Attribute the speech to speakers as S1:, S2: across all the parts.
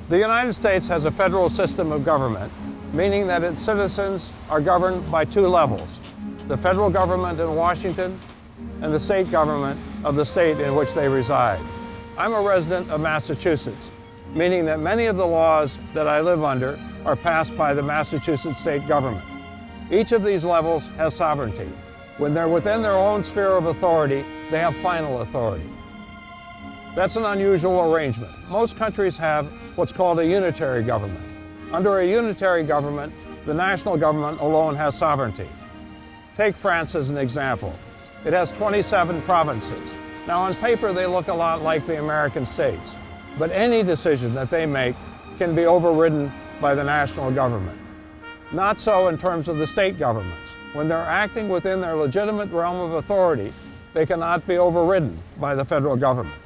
S1: The United States has a federal system of government, meaning that its citizens are governed by two levels: the federal government in Washington and the state government of the state in which they reside. I'm a resident of Massachusetts, meaning that many of the laws that I live under are passed by the Massachusetts state government. Each of these levels has sovereignty. When they're within their own sphere of authority, they have final authority. That's an unusual arrangement. Most countries have what's called a unitary government. Under a unitary government, the national government alone has sovereignty. Take France as an example. It has 27 provinces. Now, on paper, they look a lot like the American states, but any decision that they make can be overridden by the national government. Not so in terms of the state governments. When they're acting within their legitimate realm of authority, they cannot be overridden by the federal government.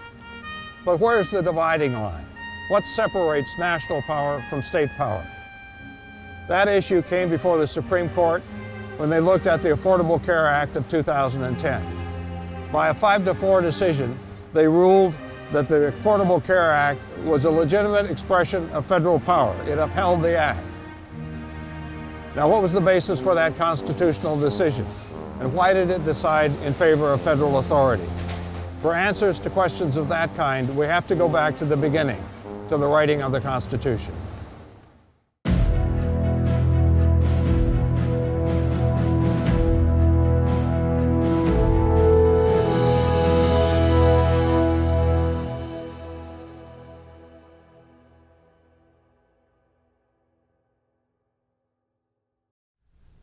S1: But where's the dividing line? What separates national power from state power? That issue came before the Supreme Court when they looked at the Affordable Care Act of 2010. By a 5-4 decision, they ruled that the Affordable Care Act was a legitimate expression of federal power. It upheld the act. Now, what was the basis for that constitutional decision? And why did it decide in favor of federal authority? For answers to questions of that kind, we have to go back to the beginning, to the writing of the Constitution.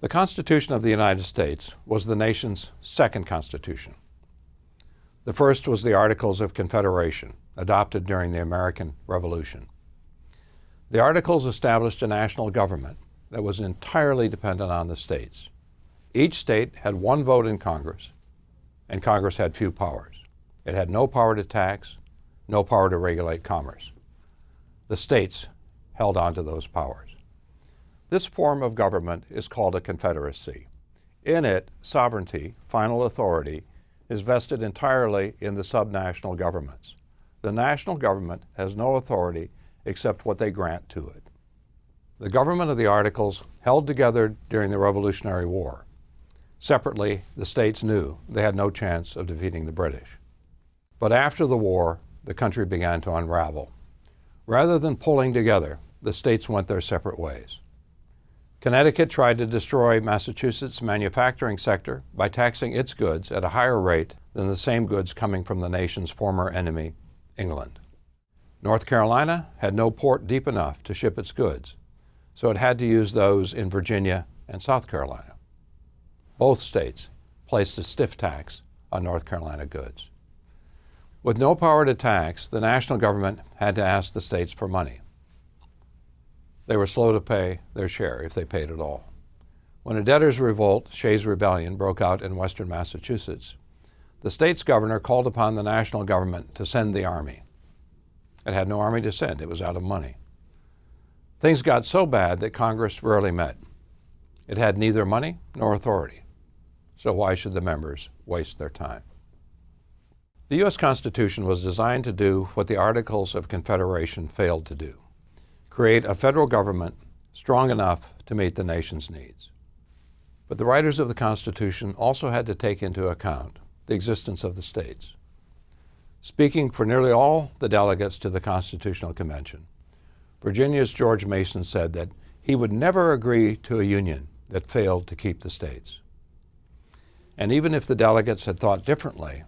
S1: The Constitution of the United States was the nation's second constitution. The first was the Articles of Confederation, adopted during the American Revolution. The Articles established a national government that was entirely dependent on the states. Each state had one vote in Congress, and Congress had few powers. It had no power to tax, no power to regulate commerce. The states held on to those powers. This form of government is called a confederacy. In it, sovereignty, final authority, is vested entirely in the subnational governments. The national government has no authority except what they grant to it. The government of the Articles held together during the Revolutionary War. Separately, the states knew they had no chance of defeating the British. But after the war, the country began to unravel. Rather than pulling together, the states went their separate ways. Connecticut tried to destroy Massachusetts' manufacturing sector by taxing its goods at a higher rate than the same goods coming from the nation's former enemy, England. North Carolina had no port deep enough to ship its goods, so it had to use those in Virginia and South Carolina. Both states placed a stiff tax on North Carolina goods. With no power to tax, the national government had to ask the states for money. They were slow to pay their share, if they paid at all. When a debtors' revolt, Shays' Rebellion, broke out in western Massachusetts, the state's governor called upon the national government to send the army. It had no army to send. It was out of money. Things got so bad that Congress rarely met. It had neither money nor authority. So why should the members waste their time? The U.S. Constitution was designed to do what the Articles of Confederation failed to do: create a federal government strong enough to meet the nation's needs. But the writers of the Constitution also had to take into account the existence of the states. Speaking for nearly all the delegates to the Constitutional Convention, Virginia's George Mason said that he would never agree to a union that failed to keep the states. And even if the delegates had thought differently,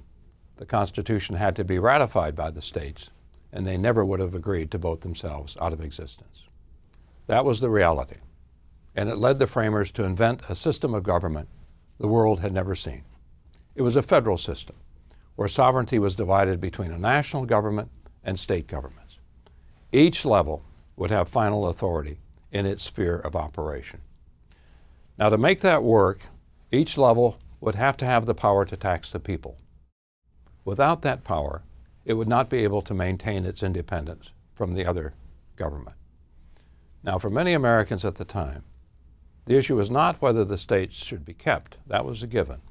S1: the Constitution had to be ratified by the states, and they never would have agreed to vote themselves out of existence. That was the reality, and it led the framers to invent a system of government the world had never seen. It was a federal system, where sovereignty was divided between a national government and state governments. Each level would have final authority in its sphere of operation. Now, to make that work, each level would have to have the power to tax the people. Without that power, it would not be able to maintain its independence from the other government. Now, for many Americans at the time, the issue was not whether the states should be kept, that was a given,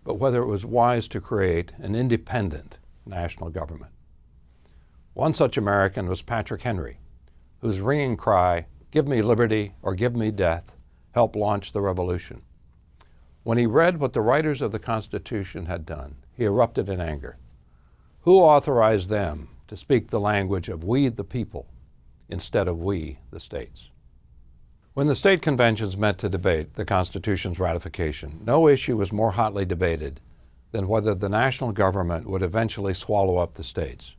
S1: but whether it was wise to create an independent national government. One such American was Patrick Henry, whose ringing cry, "Give me liberty or give me death," helped launch the revolution. When he read what the writers of the Constitution had done, he erupted in anger. Who authorized them to speak the language of "we the people" instead of "we the states"? When the state conventions met to debate the Constitution's ratification, no issue was more hotly debated than whether the national government would eventually swallow up the states.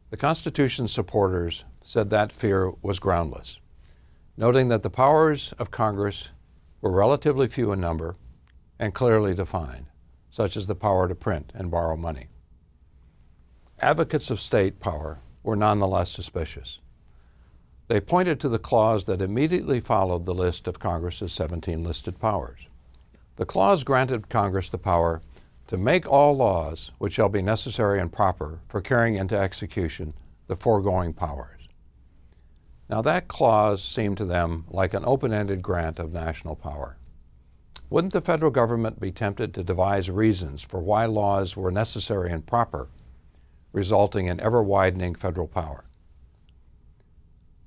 S1: The Constitution's supporters said that fear was groundless, noting that the powers of Congress were relatively few in number and clearly defined, such as the power to print and borrow money. Advocates of state power were nonetheless suspicious. They pointed to the clause that immediately followed the list of Congress's 17 listed powers. The clause granted Congress the power to make all laws which shall be necessary and proper for carrying into execution the foregoing powers. Now that clause seemed to them like an open-ended grant of national power. Wouldn't the federal government be tempted to devise reasons for why laws were necessary and proper, resulting in ever-widening federal power?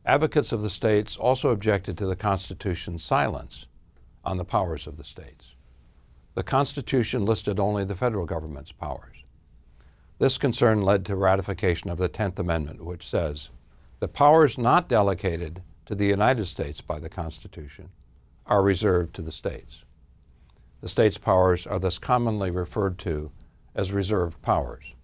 S1: Advocates of the states also objected to the Constitution's silence on the powers of the states. The Constitution listed only the federal government's powers. This concern led to ratification of the 10th Amendment, which says, "The powers not delegated to the United States by the Constitution are reserved to the states." The states' powers are thus commonly referred to as reserved powers.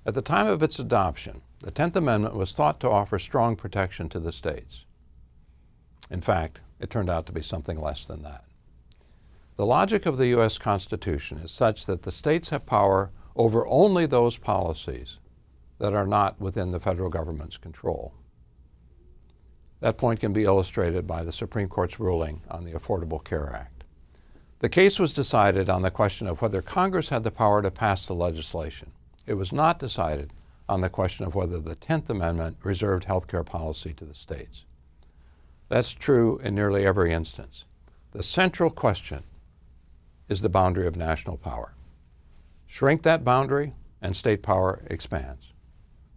S1: At the time of its adoption, the 10th Amendment was thought to offer strong protection to the states. In fact, it turned out to be something less than that. The logic of the U.S. Constitution is such that the states have power over only those policies that are not within the federal government's control. That point can be illustrated by the Supreme Court's ruling on the Affordable Care Act. The case was decided on the question of whether Congress had the power to pass the legislation. It was not decided on the question of whether the 10th Amendment reserved health care policy to the states. That's true in nearly every instance. The central question is the boundary of national power. Shrink that boundary, and state power expands.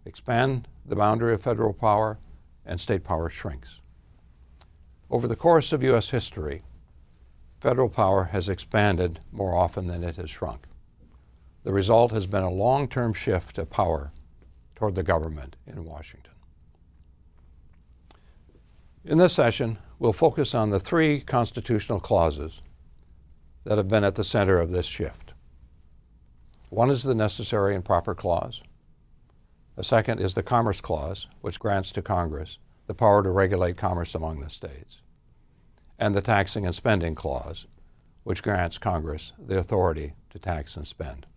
S1: Expand the boundary of federal power, and state power shrinks. Over the course of U.S. history, federal power has expanded more often than it has shrunk. The result has been a long-term shift of power toward the government in Washington. In this session, we'll focus on the three constitutional clauses that have been at the center of this shift. One is the Necessary and Proper Clause. The second is the Commerce Clause, which grants to Congress the power to regulate commerce among the states. And the Taxing and Spending Clause, which grants Congress the authority to tax and spend.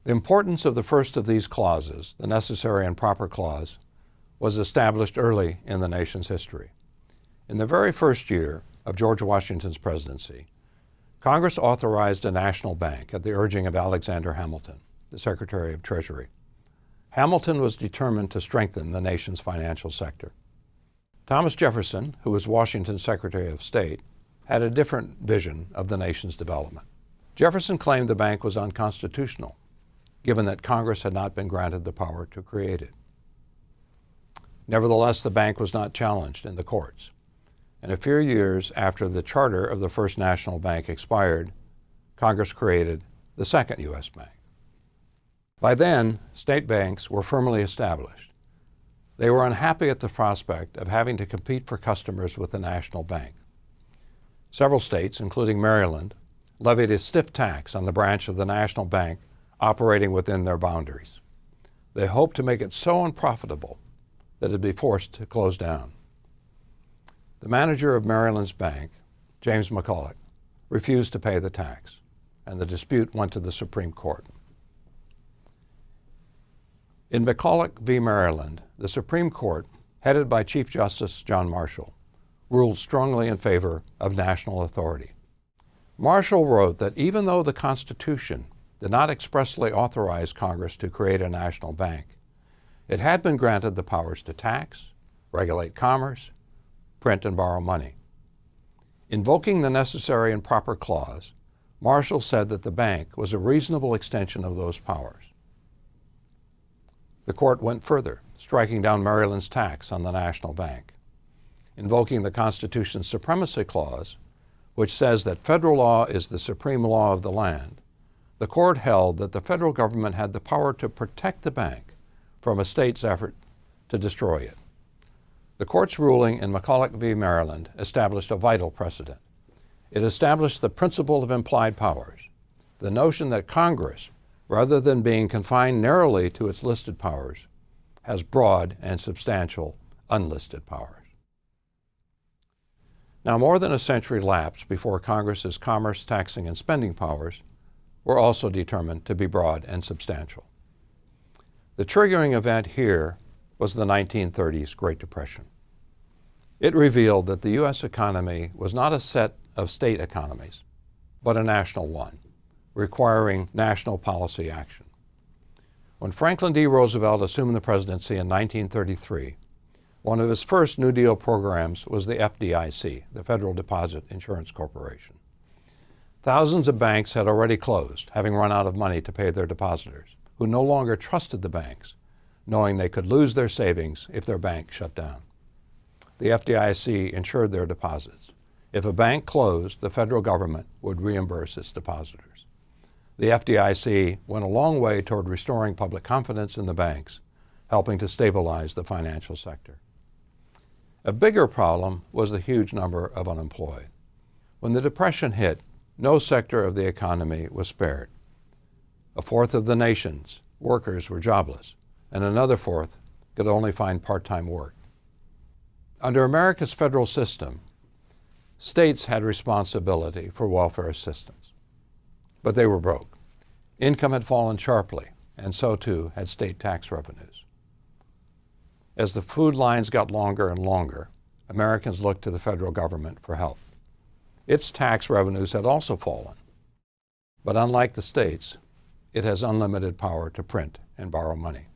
S1: The importance of the first of these clauses, the Necessary and Proper Clause, was established early in the nation's history. In the very first year of George Washington's presidency, Congress authorized a national bank at the urging of Alexander Hamilton, the Secretary of Treasury. Hamilton was determined to strengthen the nation's financial sector. Thomas Jefferson, who was Washington's Secretary of State, had a different vision of the nation's development. Jefferson claimed the bank was unconstitutional, given that Congress had not been granted the power to create it. Nevertheless, the bank was not challenged in the courts. And a few years after the charter of the First National Bank expired, Congress created the second U.S. bank. By then, state banks were firmly established. They were unhappy at the prospect of having to compete for customers with the national bank. Several states, including Maryland, levied a stiff tax on the branch of the national bank operating within their boundaries. They hoped to make it so unprofitable that it would be forced to close down. The manager of Maryland's bank, James McCulloch, refused to pay the tax, and the dispute went to the Supreme Court. In McCulloch v. Maryland, the Supreme Court, headed by Chief Justice John Marshall, ruled strongly in favor of national authority. Marshall wrote that even though the Constitution did not expressly authorize Congress to create a national bank, it had been granted the powers to tax, regulate commerce, print and borrow money. Invoking the Necessary and Proper Clause, Marshall said that the bank was a reasonable extension of those powers. The court went further, striking down Maryland's tax on the national bank. Invoking the Constitution's Supremacy Clause, which says that federal law is the supreme law of the land, the court held that the federal government had the power to protect the bank from a state's effort to destroy it. The court's ruling in McCulloch v. Maryland established a vital precedent. It established the principle of implied powers, the notion that Congress, rather than being confined narrowly to its listed powers, has broad and substantial unlisted powers. Now, more than a century lapsed before Congress's commerce, taxing, and spending powers were also determined to be broad and substantial. The triggering event here was the 1930s Great Depression. It revealed that the U.S. economy was not a set of state economies, but a national one, requiring national policy action. When Franklin D. Roosevelt assumed the presidency in 1933, one of his first New Deal programs was the FDIC, the Federal Deposit Insurance Corporation. Thousands of banks had already closed, having run out of money to pay their depositors, who no longer trusted the banks, knowing they could lose their savings if their bank shut down. The FDIC insured their deposits. If a bank closed, the federal government would reimburse its depositors. The FDIC went a long way toward restoring public confidence in the banks, helping to stabilize the financial sector. A bigger problem was the huge number of unemployed. When the Depression hit, no sector of the economy was spared. A fourth of the nation's workers were jobless, and another fourth could only find part-time work. Under America's federal system, states had responsibility for welfare assistance, but they were broke. Income had fallen sharply, and so too had state tax revenues. As the food lines got longer and longer, Americans looked to the federal government for help. Its tax revenues had also fallen, but unlike the states, it has unlimited power to print and borrow money.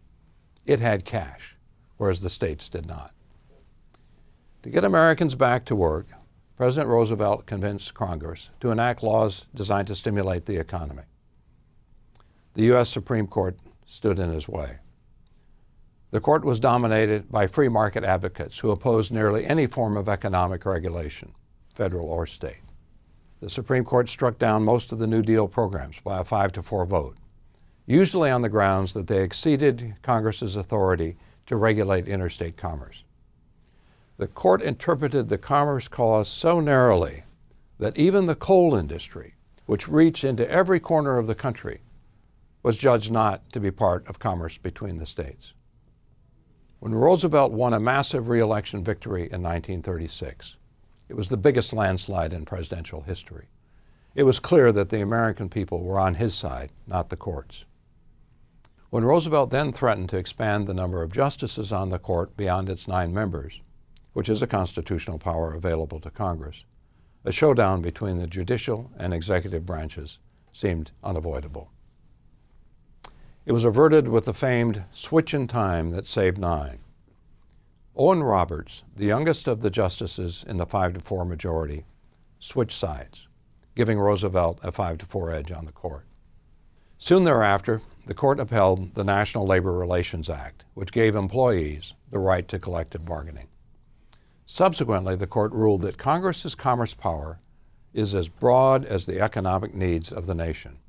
S1: It had cash, whereas the states did not. To get Americans back to work, President Roosevelt convinced Congress to enact laws designed to stimulate the economy. The U.S. Supreme Court stood in his way. The court was dominated by free market advocates who opposed nearly any form of economic regulation, federal or state. The Supreme Court struck down most of the New Deal programs by a 5-4 vote, usually on the grounds that they exceeded Congress's authority to regulate interstate commerce. The court interpreted the Commerce Clause so narrowly that even the coal industry, which reached into every corner of the country, was judged not to be part of commerce between the states. When Roosevelt won a massive re-election victory in 1936, it was the biggest landslide in presidential history. It was clear that the American people were on his side, not the courts. When Roosevelt then threatened to expand the number of justices on the court beyond its 9 members, which is a constitutional power available to Congress, a showdown between the judicial and executive branches seemed unavoidable. It was averted with the famed switch in time that saved 9. Owen Roberts, the youngest of the justices in the 5-4 majority, switched sides, giving Roosevelt a 5-4 edge on the court. Soon thereafter, the court upheld the National Labor Relations Act, which gave employees the right to collective bargaining. Subsequently, the court ruled that Congress's commerce power is as broad as the economic needs of the nation.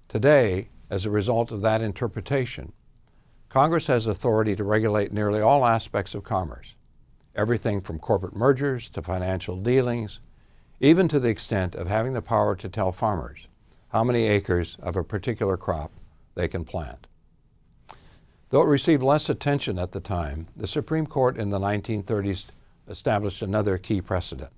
S1: Today, as a result of that interpretation, Congress has authority to regulate nearly all aspects of commerce, everything from corporate mergers to financial dealings, even to the extent of having the power to tell farmers how many acres of a particular crop they can plant. Though it received less attention at the time, the Supreme Court in the 1930s established another key precedent.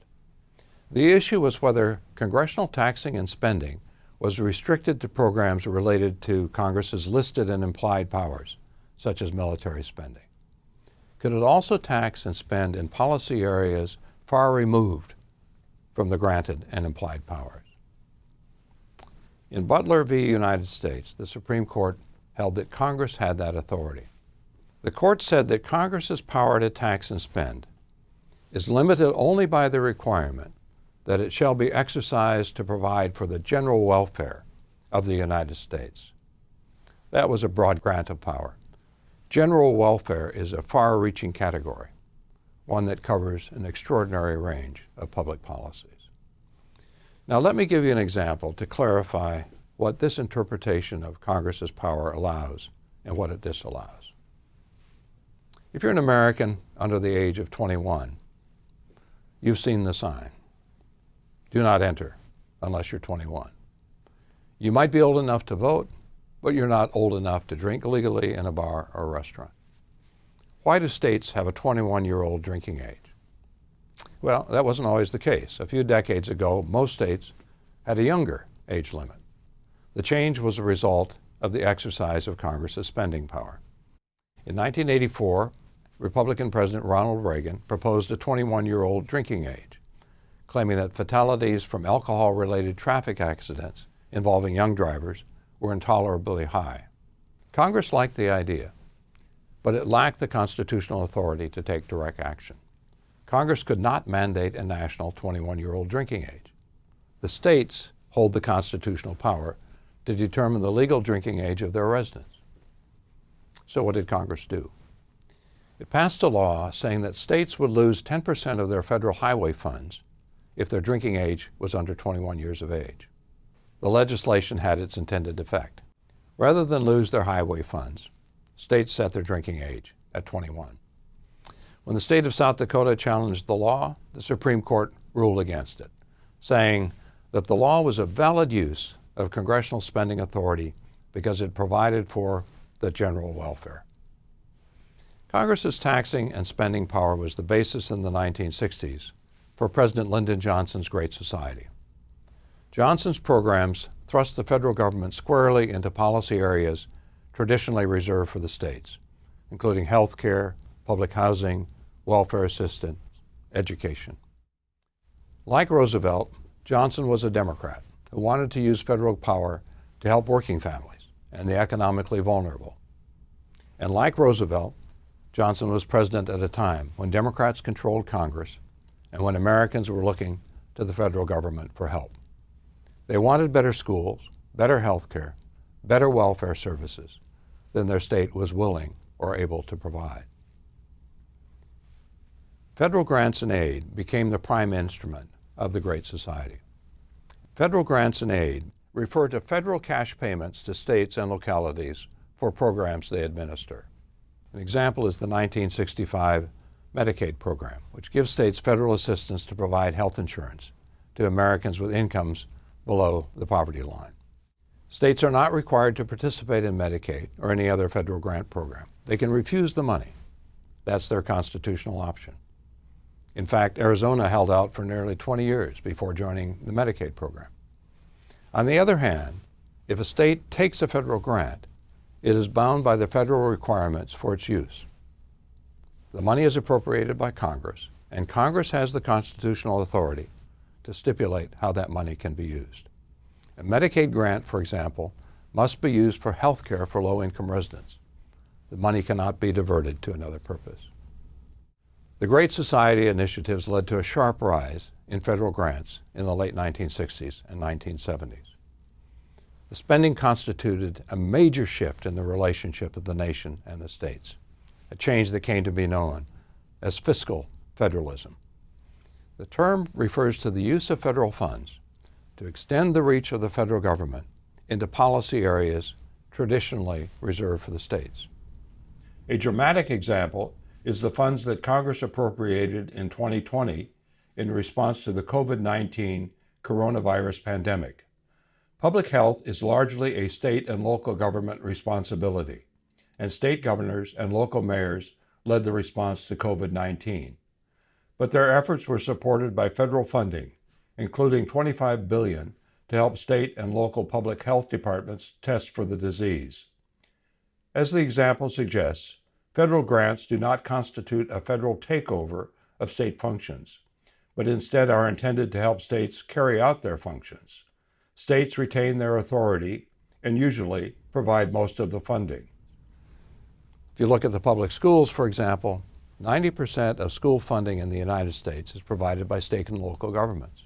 S1: The issue was whether congressional taxing and spending was restricted to programs related to Congress's listed and implied powers, such as military spending. Could it also tax and spend in policy areas far removed from the granted and implied powers? In Butler v. United States, the Supreme Court held that Congress had that authority. The court said that Congress's power to tax and spend is limited only by the requirement that it shall be exercised to provide for the general welfare of the United States. That was a broad grant of power. General welfare is a far-reaching category, one that covers an extraordinary range of public policies. Now let me give you an example to clarify what this interpretation of Congress's power allows and what it disallows. If you're an American under the age of 21, you've seen the sign. Do not enter unless you're 21. You might be old enough to vote, but you're not old enough to drink legally in a bar or restaurant. Why do states have a 21-year-old drinking age? Well, that wasn't always the case. A few decades ago, most states had a younger age limit. The change was a result of the exercise of Congress's spending power. In 1984, Republican President Ronald Reagan proposed a 21-year-old drinking age, claiming that fatalities from alcohol-related traffic accidents involving young drivers were intolerably high. Congress liked the idea, but it lacked the constitutional authority to take direct action. Congress could not mandate a national 21-year-old drinking age. The states hold the constitutional power to determine the legal drinking age of their residents. So what did Congress do? It passed a law saying that states would lose 10% of their federal highway funds if their drinking age was under 21 years of age. The legislation had its intended effect. Rather than lose their highway funds, states set their drinking age at 21. When the state of South Dakota challenged the law, the Supreme Court ruled against it, saying that the law was a valid use of congressional spending authority because it provided for the general welfare. Congress's taxing and spending power was the basis in the 1960s for President Lyndon Johnson's Great Society. Johnson's programs thrust the federal government squarely into policy areas traditionally reserved for the states, including health care, public housing, welfare assistance, education. Like Roosevelt, Johnson was a Democrat who wanted to use federal power to help working families and the economically vulnerable. And like Roosevelt, Johnson was president at a time when Democrats controlled Congress and when Americans were looking to the federal government for help. They wanted better schools, better health care, better welfare services than their state was willing or able to provide. Federal grants and aid became the prime instrument of the Great Society. Federal grants and aid refer to federal cash payments to states and localities for programs they administer. An example is the 1965 Medicaid program, which gives states federal assistance to provide health insurance to Americans with incomes below the poverty line. States are not required to participate in Medicaid or any other federal grant program. They can refuse the money. That's their constitutional option. In fact, Arizona held out for nearly 20 years before joining the Medicaid program. On the other hand, if a state takes a federal grant, it is bound by the federal requirements for its use. The money is appropriated by Congress, and Congress has the constitutional authority to stipulate how that money can be used. A Medicaid grant, for example, must be used for health care for low-income residents. The money cannot be diverted to another purpose. The Great Society initiatives led to a sharp rise in federal grants in the late 1960s and 1970s. The spending constituted a major shift in the relationship of the nation and the states, a change that came to be known as fiscal federalism. The term refers to the use of federal funds to extend the reach of the federal government into policy areas traditionally reserved for the states. A dramatic example is the funds that Congress appropriated in 2020 in response to the COVID-19 coronavirus pandemic. Public health is largely a state and local government responsibility, and state governors and local mayors led the response to COVID-19. But their efforts were supported by federal funding, including $25 billion to help state and local public health departments test for the disease. As the example suggests, federal grants do not constitute a federal takeover of state functions, but instead are intended to help states carry out their functions. States retain their authority and usually provide most of the funding. If you look at the public schools, for example, 90% of school funding in the United States is provided by state and local governments,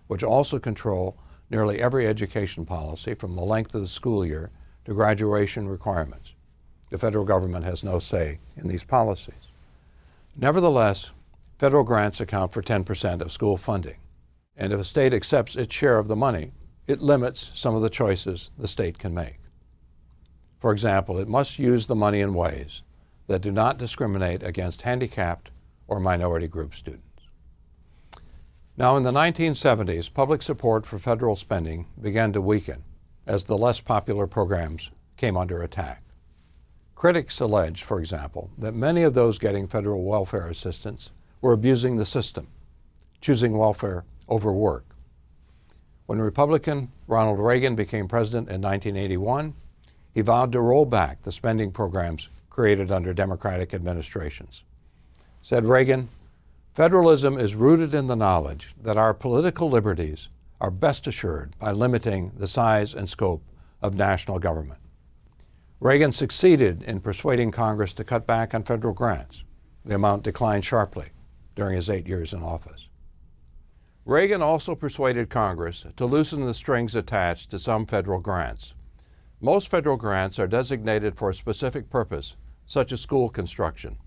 S1: which also control nearly every education policy from the length of the school year to graduation requirements. The federal government has no say in these policies. Nevertheless, federal grants account for 10% of school funding, and if a state accepts its share of the money, it limits some of the choices the state can make. For example, it must use the money in ways that do not discriminate against handicapped or minority group students. Now, in the 1970s, public support for federal spending began to weaken as the less popular programs came under attack. Critics allege, for example, that many of those getting federal welfare assistance were abusing the system, choosing welfare over work. When Republican Ronald Reagan became president in 1981, he vowed to roll back the spending programs created under Democratic administrations. Said Reagan, "Federalism is rooted in the knowledge that our political liberties are best assured by limiting the size and scope of national government." Reagan succeeded in persuading Congress to cut back on federal grants. The amount declined sharply during his 8 years in office. Reagan also persuaded Congress to loosen the strings attached to some federal grants. Most federal grants are designated for a specific purpose, such as school construction.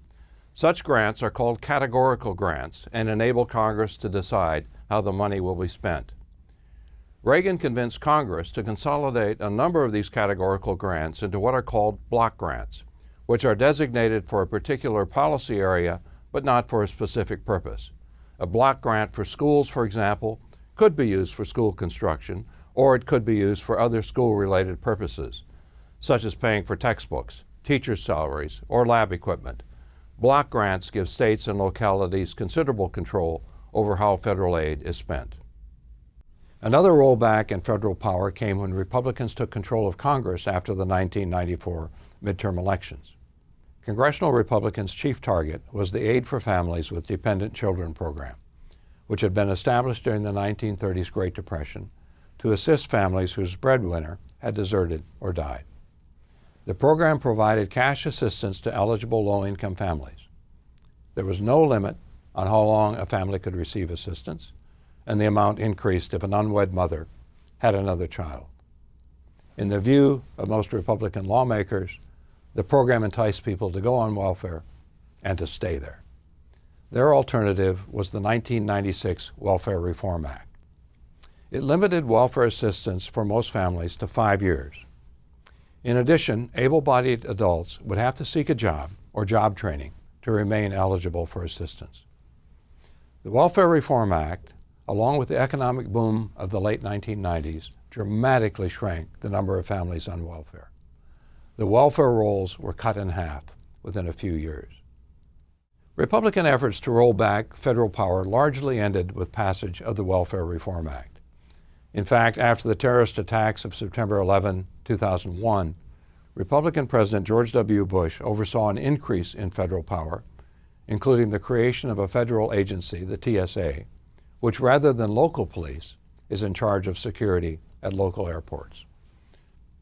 S1: Such grants are called categorical grants and enable Congress to decide how the money will be spent. Reagan convinced Congress to consolidate a number of these categorical grants into what are called block grants, which are designated for a particular policy area but not for a specific purpose. A block grant for schools, for example, could be used for school construction, or it could be used for other school-related purposes, such as paying for textbooks, teachers' salaries, or lab equipment. Block grants give states and localities considerable control over how federal aid is spent. Another rollback in federal power came when Republicans took control of Congress after the 1994 midterm elections. Congressional Republicans' chief target was the Aid for Families with Dependent Children program, which had been established during the 1930s Great Depression to assist families whose breadwinner had deserted or died. The program provided cash assistance to eligible low-income families. There was no limit on how long a family could receive assistance, and the amount increased if an unwed mother had another child. In the view of most Republican lawmakers, the program enticed people to go on welfare and to stay there. Their alternative was the 1996 Welfare Reform Act. It limited welfare assistance for most families to 5 years. In addition, able-bodied adults would have to seek a job or job training to remain eligible for assistance. The Welfare Reform Act, along with the economic boom of the late 1990s, dramatically shrank the number of families on welfare. The welfare rolls were cut in half within a few years. Republican efforts to roll back federal power largely ended with passage of the Welfare Reform Act. In fact, after the terrorist attacks of September 11, 2001, Republican President George W. Bush oversaw an increase in federal power, including the creation of a federal agency, the TSA, which rather than local police is in charge of security at local airports.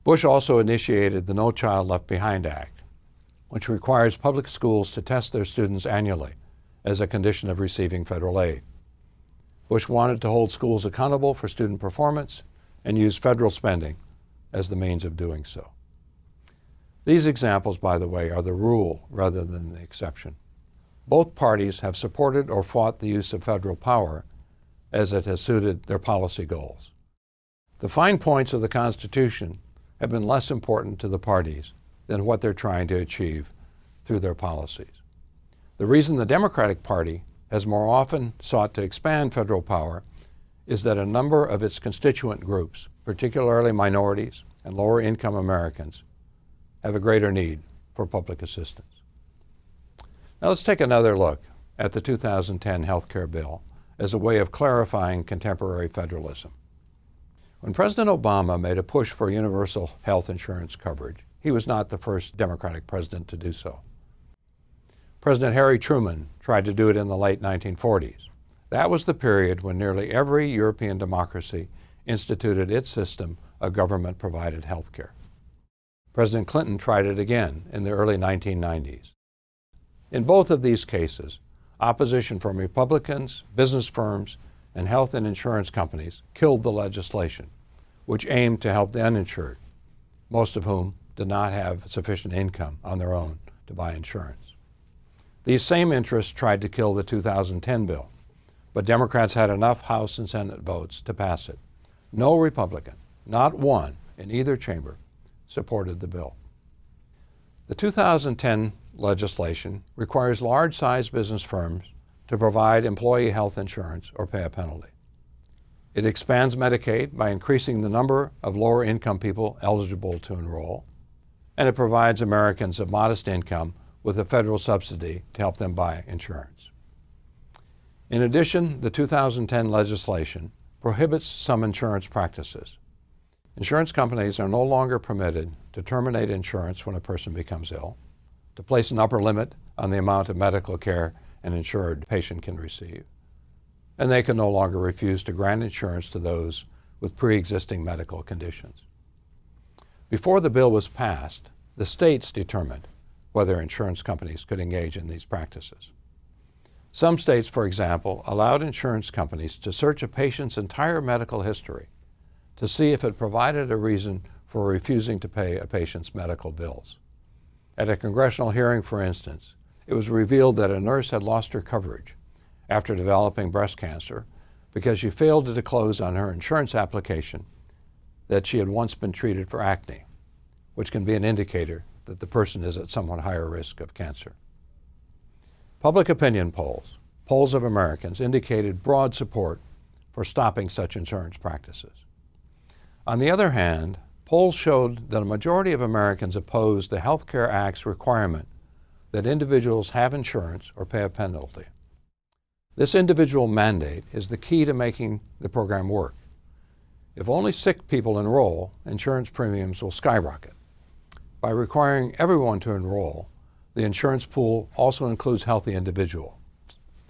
S1: Bush also initiated the No Child Left Behind Act, which requires public schools to test their students annually as a condition of receiving federal aid. Bush wanted to hold schools accountable for student performance and use federal spending as the means of doing so. These examples, by the way, are the rule rather than the exception. Both parties have supported or fought the use of federal power as it has suited their policy goals. The fine points of the Constitution have been less important to the parties than what they're trying to achieve through their policies. The reason the Democratic Party has more often sought to expand federal power is that a number of its constituent groups, particularly minorities and lower-income Americans, have a greater need for public assistance. Now let's take another look at the 2010 health care bill as a way of clarifying contemporary federalism. When President Obama made a push for universal health insurance coverage, he was not the first Democratic president to do so. President Harry Truman tried to do it in the late 1940s. That was the period when nearly every European democracy instituted its system of government-provided health care. President Clinton tried it again in the early 1990s. In both of these cases, opposition from Republicans, business firms, and health and insurance companies killed the legislation, which aimed to help the uninsured, most of whom did not have sufficient income on their own to buy insurance. These same interests tried to kill the 2010 bill, but Democrats had enough House and Senate votes to pass it. No Republican, not one in either chamber, supported the bill. The 2010 legislation requires large-sized business firms to provide employee health insurance or pay a penalty. It expands Medicaid by increasing the number of lower-income people eligible to enroll, and it provides Americans of modest income with a federal subsidy to help them buy insurance. In addition, the 2010 legislation prohibits some insurance practices. Insurance companies are no longer permitted to terminate insurance when a person becomes ill, to place an upper limit on the amount of medical care an insured patient can receive, and they can no longer refuse to grant insurance to those with pre-existing medical conditions. Before the bill was passed, the states determined whether insurance companies could engage in these practices. Some states, for example, allowed insurance companies to search a patient's entire medical history to see if it provided a reason for refusing to pay a patient's medical bills. At a congressional hearing, for instance, it was revealed that a nurse had lost her coverage after developing breast cancer because she failed to disclose on her insurance application that she had once been treated for acne, which can be an indicator that the person is at somewhat higher risk of cancer. Public opinion polls of Americans indicated broad support for stopping such insurance practices. On the other hand, polls showed that a majority of Americans opposed the Health Care Act's requirement that individuals have insurance or pay a penalty. This individual mandate is the key to making the program work. If only sick people enroll, insurance premiums will skyrocket. By requiring everyone to enroll, the insurance pool also includes healthy individuals,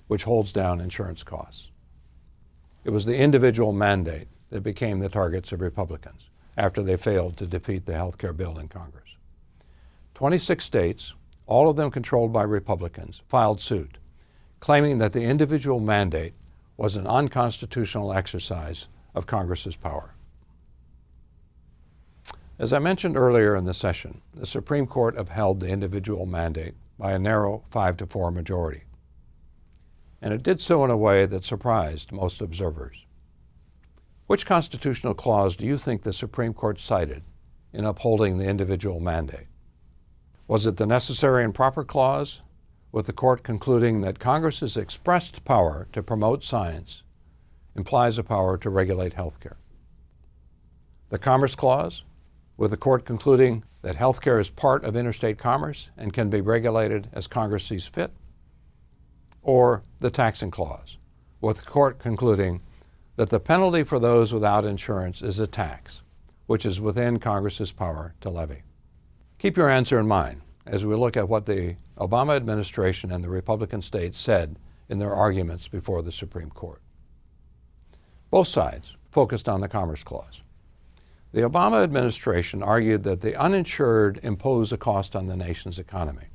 S1: which holds down insurance costs. It was the individual mandate that became the targets of Republicans after they failed to defeat the health care bill in Congress. 26 states, all of them controlled by Republicans, filed suit, claiming that the individual mandate was an unconstitutional exercise of Congress's power. As I mentioned earlier in the session, the Supreme Court upheld the individual mandate by a narrow 5-4 majority. And it did so in a way that surprised most observers. Which constitutional clause do you think the Supreme Court cited in upholding the individual mandate? Was it the necessary and proper clause, with the court concluding that Congress's expressed power to promote science implies a power to regulate health care? The Commerce Clause, with the court concluding that health care is part of interstate commerce and can be regulated as Congress sees fit? Or the Taxing Clause, with the court concluding that the penalty for those without insurance is a tax, which is within Congress's power to levy? Keep your answer in mind as we look at what the Obama administration and the Republican states said in their arguments before the Supreme Court. Both sides focused on the Commerce Clause. The Obama administration argued that the uninsured impose a cost on the nation's economy.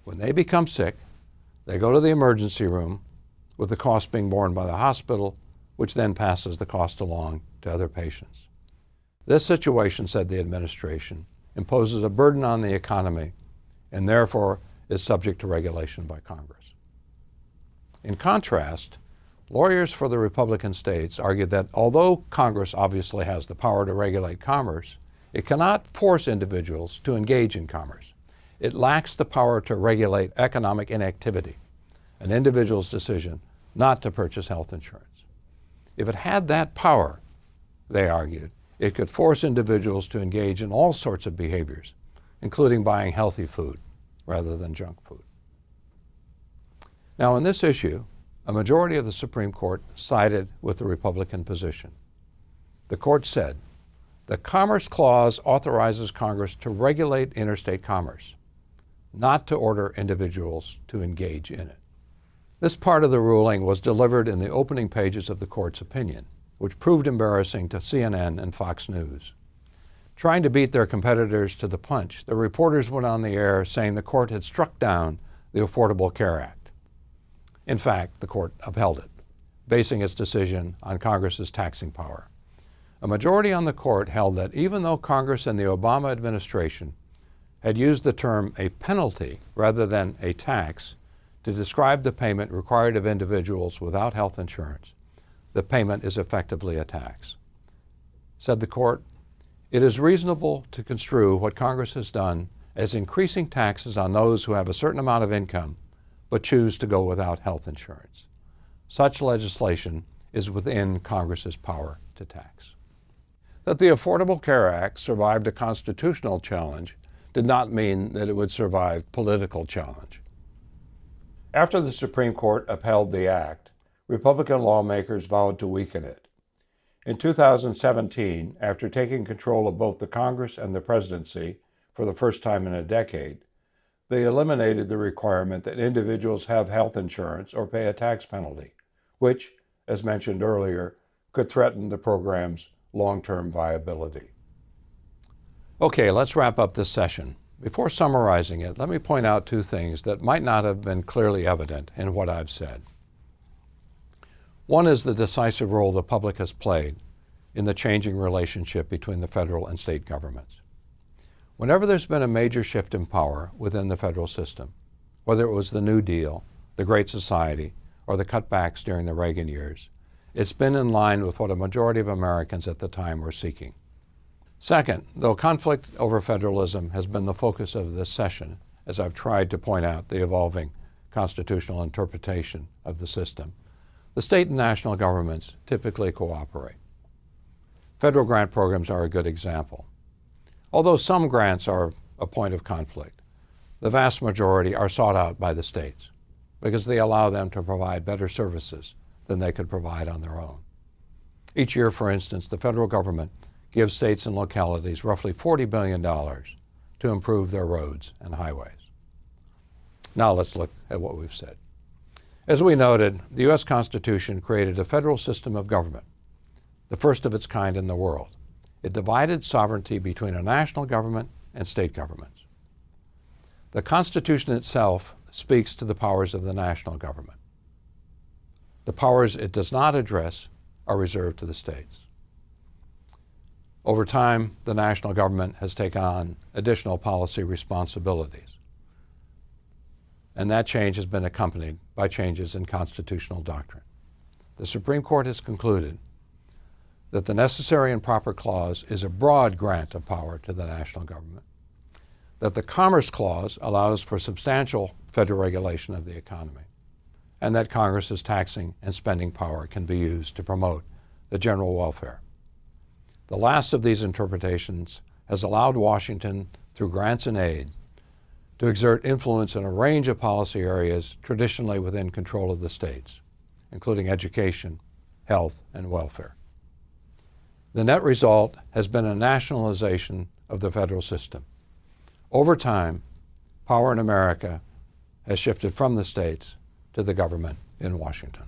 S1: When they become sick, they go to the emergency room, with the cost being borne by the hospital, which then passes the cost along to other patients. This situation, said the administration, imposes a burden on the economy and therefore is subject to regulation by Congress. In contrast, lawyers for the Republican states argued that although Congress obviously has the power to regulate commerce, it cannot force individuals to engage in commerce. It lacks the power to regulate economic inactivity, an individual's decision not to purchase health insurance. If it had that power, they argued, it could force individuals to engage in all sorts of behaviors, including buying healthy food rather than junk food. Now, on this issue, a majority of the Supreme Court sided with the Republican position. The court said, the Commerce Clause authorizes Congress to regulate interstate commerce, not to order individuals to engage in it. This part of the ruling was delivered in the opening pages of the court's opinion, which proved embarrassing to CNN and Fox News. Trying to beat their competitors to the punch, the reporters went on the air saying the court had struck down the Affordable Care Act. In fact, the court upheld it, basing its decision on Congress's taxing power. A majority on the court held that even though Congress and the Obama administration had used the term a penalty rather than a tax to describe the payment required of individuals without health insurance, the payment is effectively a tax. Said the court, it is reasonable to construe what Congress has done as increasing taxes on those who have a certain amount of income but choose to go without health insurance. Such legislation is within Congress's power to tax. That the Affordable Care Act survived a constitutional challenge did not mean that it would survive political challenge. After the Supreme Court upheld the act, Republican lawmakers vowed to weaken it. In 2017, after taking control of both the Congress and the presidency for the first time in a decade, they eliminated the requirement that individuals have health insurance or pay a tax penalty, which, as mentioned earlier, could threaten the program's long-term viability. Okay, let's wrap up this session. Before summarizing it, let me point out two things that might not have been clearly evident in what I've said. One is the decisive role the public has played in the changing relationship between the federal and state governments. Whenever there's been a major shift in power within the federal system, whether it was the New Deal, the Great Society, or the cutbacks during the Reagan years, it's been in line with what a majority of Americans at the time were seeking. Second, though conflict over federalism has been the focus of this session, as I've tried to point out the evolving constitutional interpretation of the system, the state and national governments typically cooperate. Federal grant programs are a good example. Although some grants are a point of conflict, the vast majority are sought out by the states because they allow them to provide better services than they could provide on their own. Each year, for instance, the federal government gives states and localities roughly $40 billion to improve their roads and highways. Now let's look at what we've said. As we noted, the U.S. Constitution created a federal system of government, the first of its kind in the world. It divided sovereignty between a national government and state governments. The Constitution itself speaks to the powers of the national government. The powers it does not address are reserved to the states. Over time, the national government has taken on additional policy responsibilities, and that change has been accompanied by changes in constitutional doctrine. The Supreme Court has concluded that the necessary and proper clause is a broad grant of power to the national government, that the Commerce Clause allows for substantial federal regulation of the economy, and that Congress's taxing and spending power can be used to promote the general welfare. The last of these interpretations has allowed Washington, through grants and aid, to exert influence in a range of policy areas traditionally within control of the states, including education, health, and welfare. The net result has been a nationalization of the federal system. Over time, power in America has shifted from the states to the government in Washington.